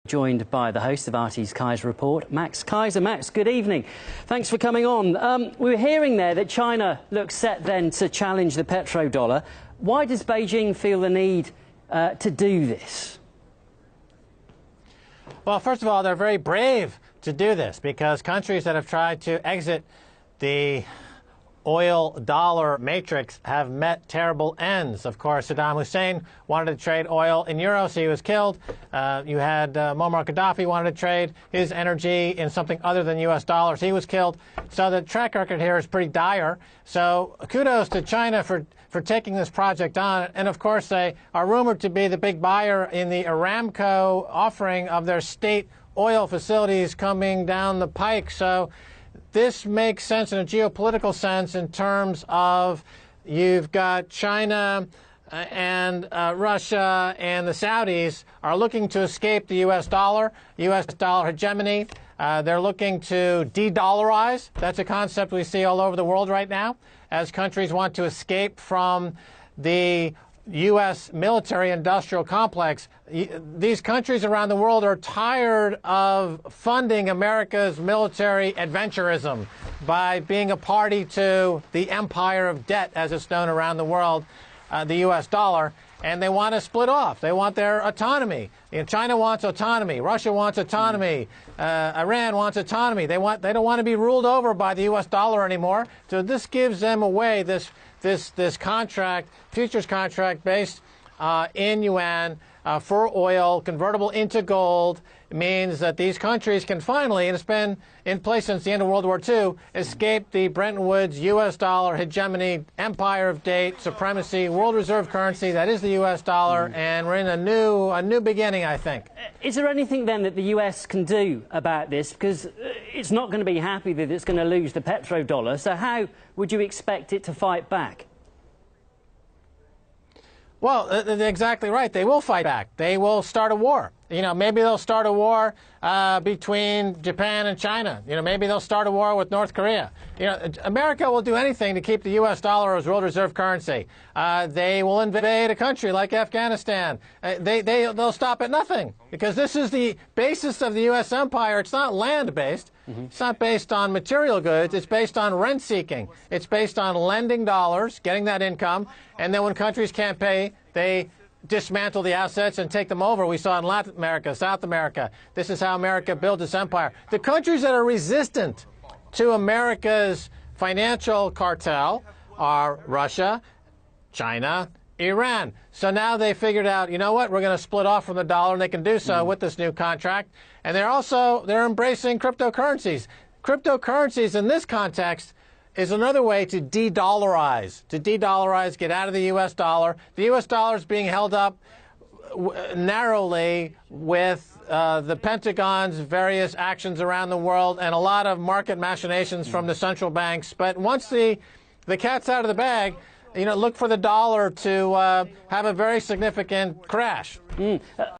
Joined by the host of RT's Kaiser Report, Max Kaiser. Max, good evening. Thanks for coming on. We were hearing there that China looks set then to challenge the petrodollar. Why does Beijing feel the need to do this? Well, first of all, they're very brave to do this because countries that have tried to exit the oil-dollar matrix have met terrible ends. Of course, Saddam Hussein wanted to trade oil in euros. He was killed. You had Muammar Gaddafi wanted to trade his energy in something other than U.S. dollars. He was killed. So the track record here is pretty dire. So kudos to China for taking this project on. And, of course, they are rumored to be the big buyer in the Aramco offering of their state oil facilities coming down the pike. So this makes sense in a geopolitical sense in terms of you've got China and Russia and the Saudis are looking to escape the U.S. dollar hegemony. They're looking to de-dollarize. That's a concept we see all over the world right now as countries want to escape from the U.S. military-industrial complex. These countries around the world are tired of funding America's military adventurism by being a party to the empire of debt, as it's known around the world, the U.S. dollar, and they want to split off. They want their autonomy. China wants autonomy. Russia wants autonomy. Iran wants autonomy. They don't want to be ruled over by the U.S. dollar anymore. So this gives them away this contract, futures contract based in yuan for oil, convertible into gold. It means that these countries can finally, and it's been in place since the end of World War II, escape the Bretton Woods U.S. dollar hegemony, empire of date, supremacy, world reserve currency, that is the U.S. dollar, and we're in a new beginning, I think. Is there anything then that the U.S. can do about this? Because it's not going to be happy that it's going to lose the petrodollar, so how would you expect it to fight back? Well, they're exactly right. They will fight back. They will start a war. Maybe they'll start a war between Japan and China. Maybe they'll start a war with North Korea. America will do anything to keep the U.S. dollar as world reserve currency. They will invade a country like Afghanistan. They'll stop at nothing because this is the basis of the U.S. empire. It's not land-based. It's not based on material goods. It's based on rent-seeking. It's based on lending dollars, getting that income, and then when countries can't pay, they dismantle the assets and take them over. We saw in Latin America, South America. This is how America built its empire. The countries that are resistant to America's financial cartel are Russia, China, Iran. So now they figured out, you know what, we're going to split off from the dollar, and they can do so with this new contract. And they're embracing cryptocurrencies. Cryptocurrencies in this context is another way to de-dollarize, get out of the U.S. dollar. The U.S. dollar is being held up narrowly with the Pentagon's various actions around the world and a lot of market machinations from the central banks. But once the cat's out of the bag, look for the dollar to have a very significant crash.